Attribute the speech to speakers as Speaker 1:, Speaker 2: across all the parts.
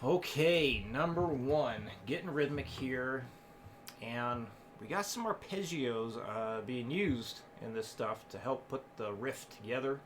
Speaker 1: Okay, number one, getting rhythmic here, and we got some arpeggios being used in this stuff to help put the riff together.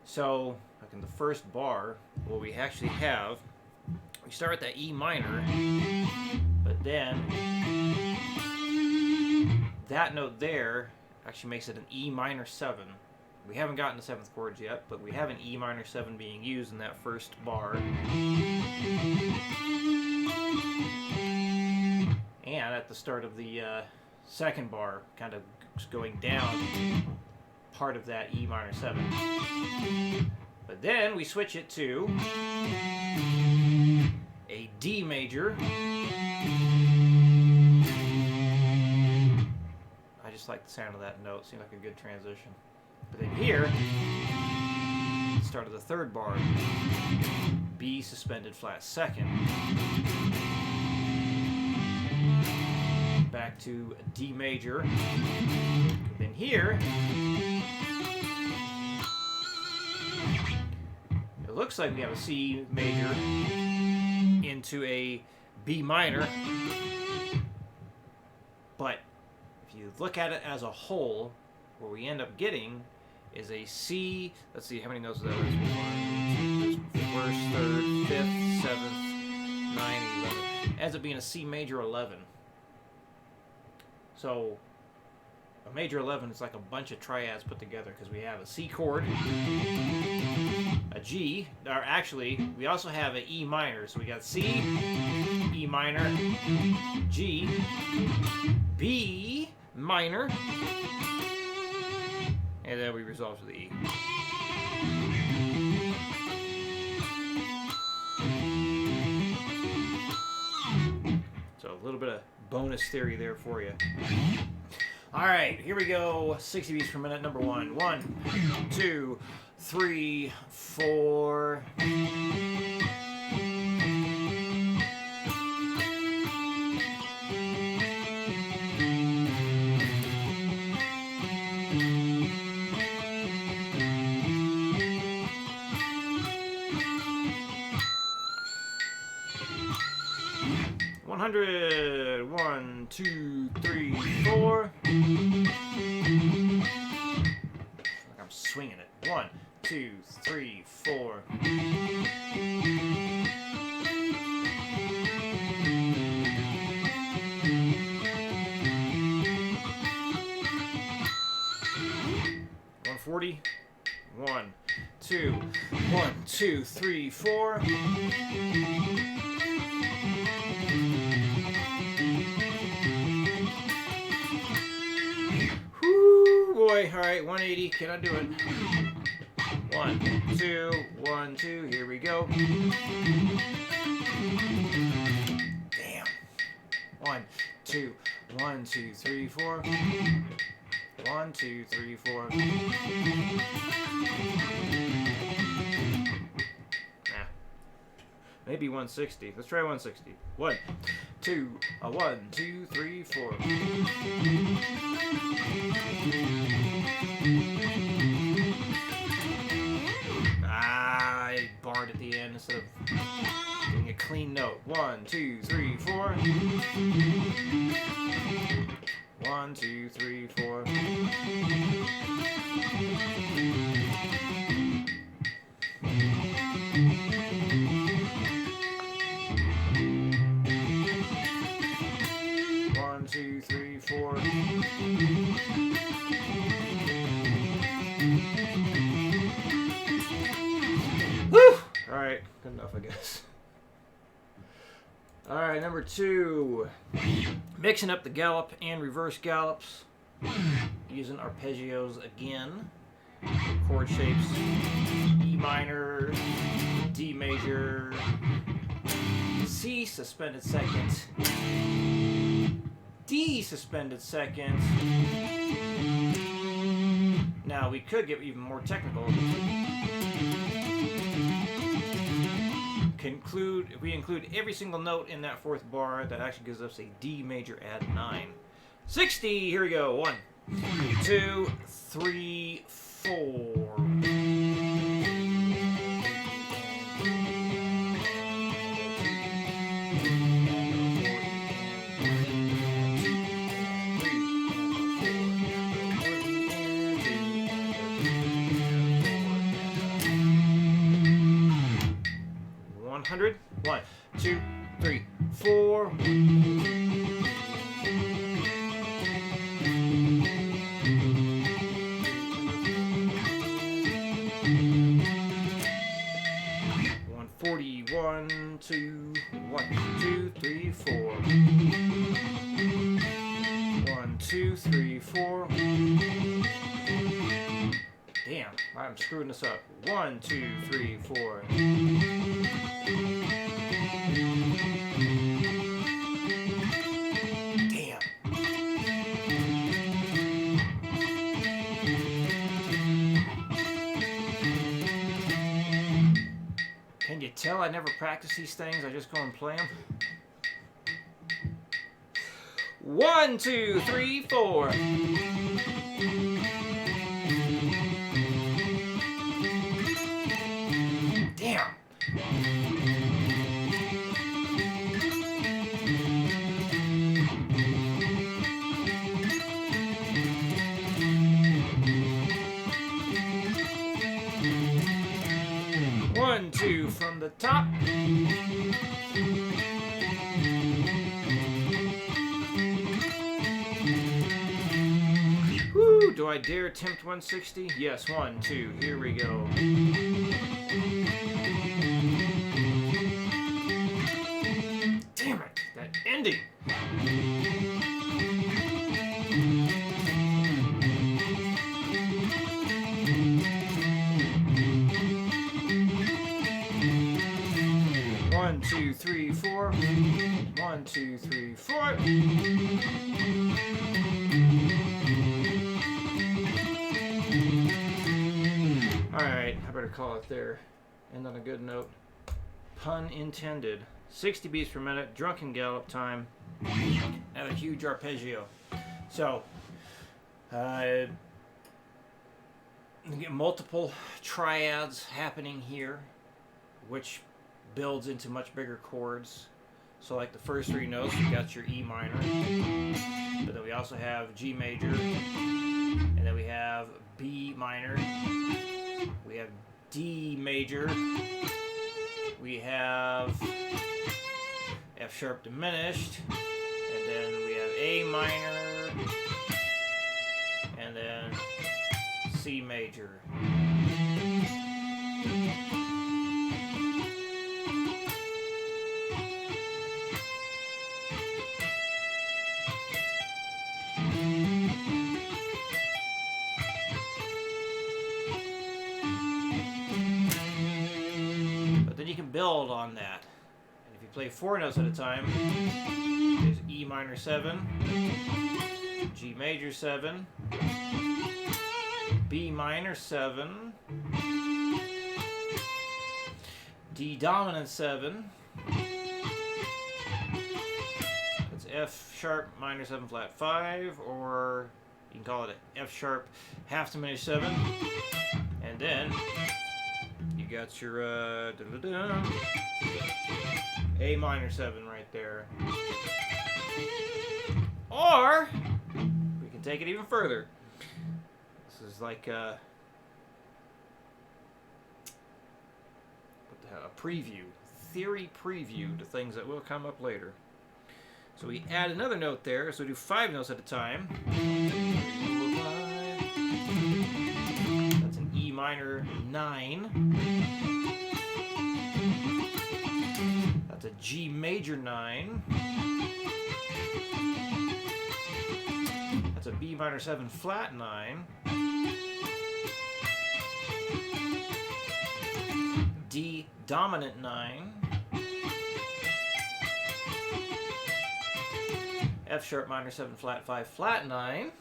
Speaker 1: So, like in the first bar, what we actually have, we start at that E minor, but then that note there actually makes it an E minor 7. We haven't gotten to 7th chords yet, but we have an E minor 7 being used in that first bar. And at the start of the second bar, kind of going down part of that E minor 7. But then we switch it to a D major. I just like the sound of that note. Seemed like a good transition. But then here, start of the third bar, B suspended flat 2nd. Back to a D major. Then here, it looks like we have a C major into a B minor. But if you look at it as a whole, what we end up getting is a C. Let's see, how many notes is that? First, 3rd, 5th, 7th, 9, 11. It ends up being a C major 11. So a major 11 is like a bunch of triads put together because we have a C chord, a G, or actually we also have an E minor. So we got C, E minor, G, B minor, and then we resolve to the E. So a little bit of bonus theory there for you. All right, here we go. 60 beats per minute, number one. 1, 2, 3, 4. Hundred. 1, 2, 3, 4. I'm swinging it. 1, 2, 3, 4. $140. 1, 2, 1, 2, 3, 4. Boy, all right, 180. Can I do it? 1, 2, 1, 2. Here we go. Damn. 1, 2, 1, 2, 3, 4. 1, 2, 3, 4. Nah. Maybe 160. Let's try 160. 1, 2, 1, 2, 3, 4. I barred at the end instead of doing a clean note. 1, 2, 3, 4. 1, 2, 3, 4. Two, three, four. Woo! Alright, good enough, I guess. Alright, number 2. Mixing up the gallop and reverse gallops. Using arpeggios again. Chord shapes. E minor, D major, C suspended 2nd. D suspended 2nd. Now we could get even more technical. If we include every single note in that 4th bar, that actually gives us a D major add 9. 60. Here we go. 1, 2, 3, 4. 100. 1, 2, 3, 4. One, two, 1, 2, 3, 4. 1, 2, 3, 4. Damn, I'm screwing this up. 1, 2, 3, 4. Damn. Can you tell I never practice these things? I just go and play them. 1, 2, 3, 4. Damn. One, two from the top. Woo! Do I dare attempt 160? Yes, 1, 2. Here we go. Damn it! That ending. One, two, three, 4. 1, 2, 3, 4. Alright, I better call it there. End on a good note. Pun intended. 60 beats per minute, drunken gallop time, and a huge arpeggio. So, you get multiple triads happening here, which builds into much bigger chords. So like the first 3 notes, you got your E minor, but then we also have G major, and then we have B minor, we have D major, we have F sharp diminished, and then we have A minor, and then C major. Build on that. And if you play 4 notes at a time, there's E minor 7, G major 7, B minor 7, D dominant 7, that's F sharp minor 7 flat 5, or you can call it an F sharp half diminished 7, and then you got your A minor 7 right there. Or we can take it even further. This is like what the hell, a preview, theory preview to things that will come up later. So we add another note there, so we do 5 notes at a time. That's an E minor 9. That's a G major 9. That's a B minor 7 flat 9. D dominant 9. F sharp minor 7 flat 5 flat 9.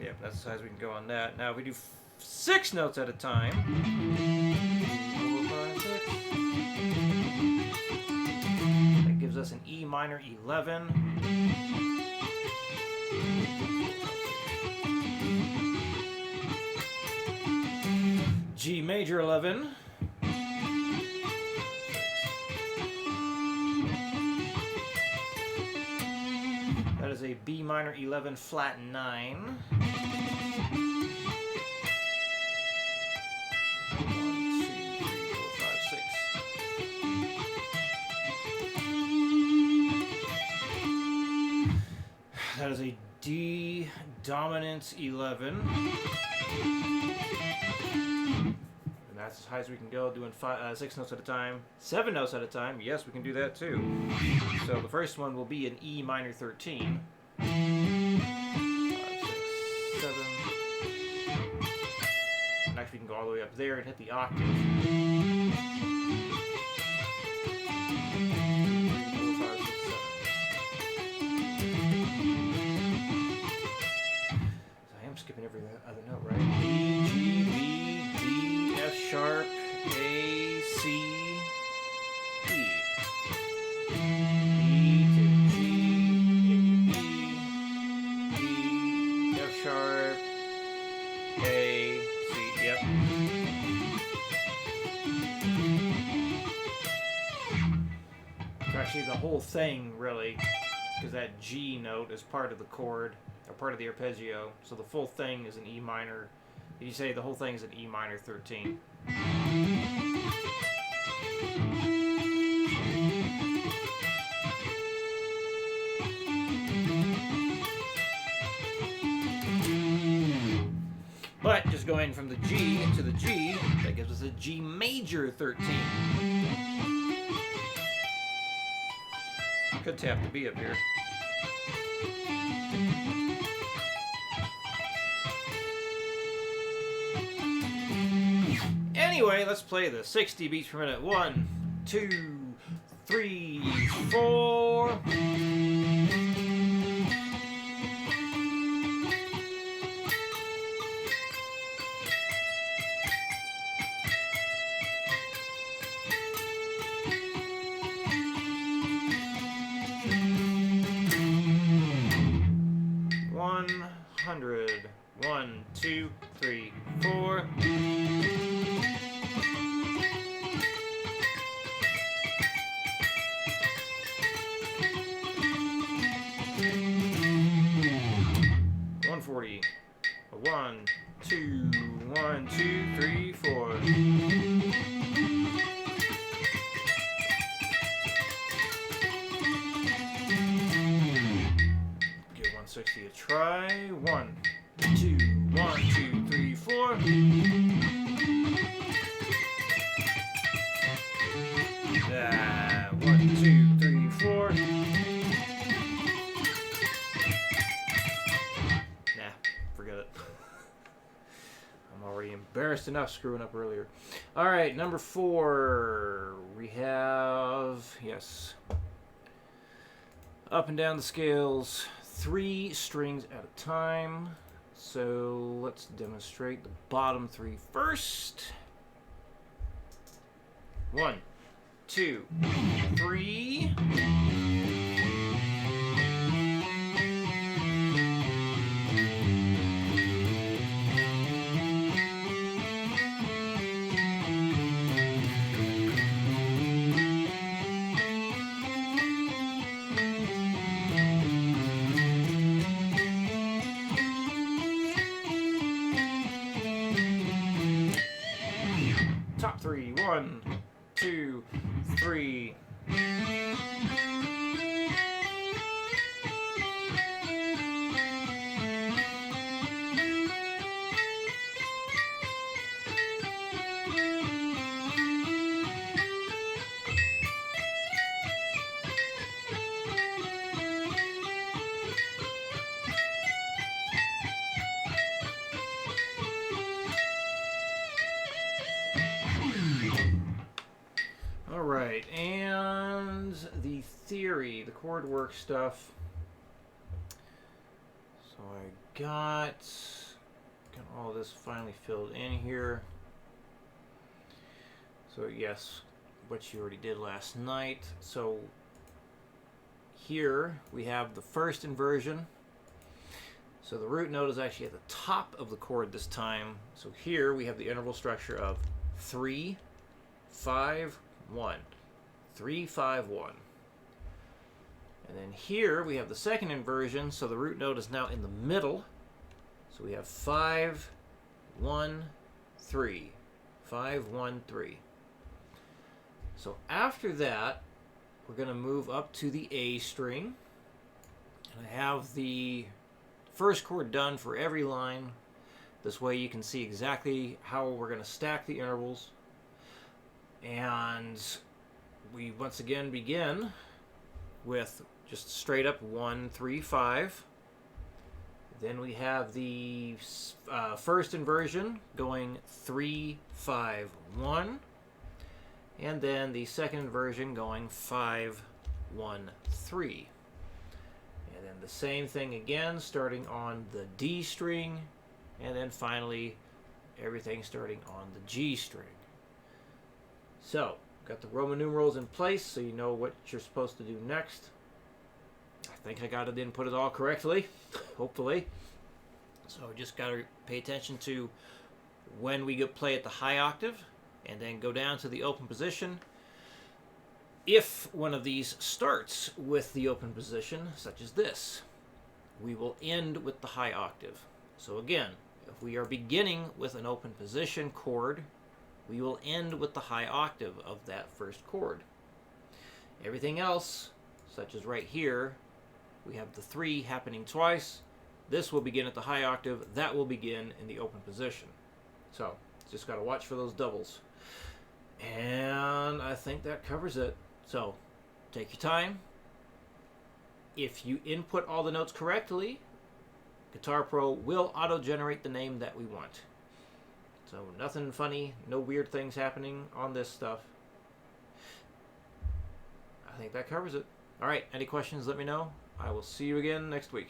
Speaker 1: Yep, that's the size we can go on that. Now we do 6 notes at a time. 4, 5, 6. That gives us an E minor 11. G major 11. That is a B minor 11 flat 9. 1, 2, 3, 4, 5, 6. dominant 11. And that's as high as we can go, doing 6 notes at a time. 7 notes at a time. Yes, we can do that too. So the first one will be an E minor 13. 5, 6, 7. And actually, we can go all the way up there and hit the octave. 4, 5, 6, 7. So I am skipping every other note, right? E, G, B, D, F sharp, A, C, E. E to G, A, B, D, F sharp, A, C, yep. So actually the whole thing, really, because that G note is part of the chord, or part of the arpeggio, so the full thing is an E minor. You say the whole thing is an E minor 13. But just going from the G to the G, that gives us a G major 13. Could tap the B up here. Anyway, let's play the 60 beats per minute. 1, 2, 3, 4. Hundred. 1, 2, 3, 4. $140. 1, 2, 1, 2, 3, 4. Give 160 a try. 1, 2, 1, 2, 3, 4. Ah, 1, 2, 3, 4. Nah, forget it. I'm already embarrassed enough screwing up earlier. All right, number 4. We have, yes, up and down the scales, 3 strings at a time. So let's demonstrate the bottom 3 first. 1, 2, 3. Top 3. 1, 2, 3. Alright, and the theory, the chord work stuff. So I got all this finally filled in here. So yes, what you already did last night. So here we have the first inversion. So the root note is actually at the top of the chord this time. So here we have the interval structure of 3, 5, 1. 3, 5, 1. And then here we have the second inversion, so the root note is now in the middle. So we have 5, 1, 3. 5, 1, 3. So after that, we're going to move up to the A string. And I have the first chord done for every line. This way you can see exactly how we're going to stack the intervals. And we once again begin with just straight up 1, 3, 5. Then we have the first inversion going 3, 5, 1. And then the second inversion going 5, 1, 3. And then the same thing again, starting on the D string, and then finally everything starting on the G string. So, got the Roman numerals in place so you know what you're supposed to do next. I think I got it input it all correctly, hopefully. So just got to pay attention to when we play at the high octave, and then go down to the open position. If one of these starts with the open position, such as this, we will end with the high octave. So again, if we are beginning with an open position chord, we will end with the high octave of that first chord. Everything else, such as right here, we have the 3 happening twice. This will begin at the high octave. That will begin in the open position. So, just got to watch for those doubles. And I think that covers it. So, take your time. If you input all the notes correctly, Guitar Pro will auto-generate the name that we want. So, nothing funny, no weird things happening on this stuff. I think that covers it. Alright, any questions, let me know. I will see you again next week.